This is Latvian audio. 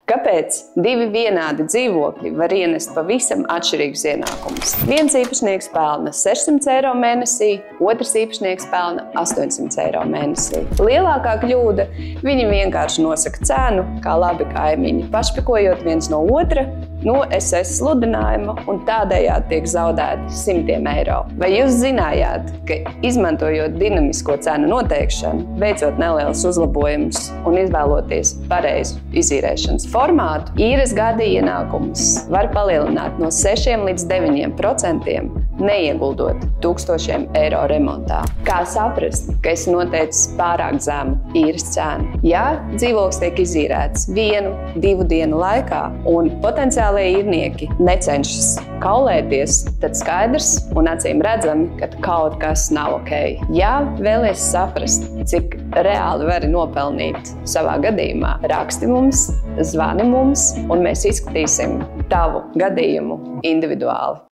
Kāpēc divi vienādi dzīvokļi var ienest pavisam atšķirīgus ienākumus? Viens īpašnieks pelna 600 eiro mēnesī, otrs īpašnieks pelna 800 eiro mēnesī. Lielākā kļūda – viņi vienkārši nosaka cenu, kā labi kaimiņi, pašpikojot viens no otra, no SS sludinājuma, un tādējādi tiek zaudēti simtiem eiro. Vai jūs zinājāt, ka izmantojot dinamisko cenu noteikšanu, veicot nelielus uzlabojumus un izvēloties pareizu izīrēšanas formātu, īres gada ienākumus var palielināt no 6 līdz 9%, neieguldot tūkstošiem eiro remontā? Kā saprast, ka esi noteicis pārāk zemu īres cenu? Ja dzīvoklis tiek izīrēts 1-2 dienu laikā un potenciālie īrnieki necenšas kaulēties, tad skaidrs un acīm redzami, ka kaut kas nav ok. Ja vēlies saprast, cik reāli vari nopelnīt savā gadījumā, raksti mums, zvani mums, un mēs izskatīsim tavu gadījumu individuāli.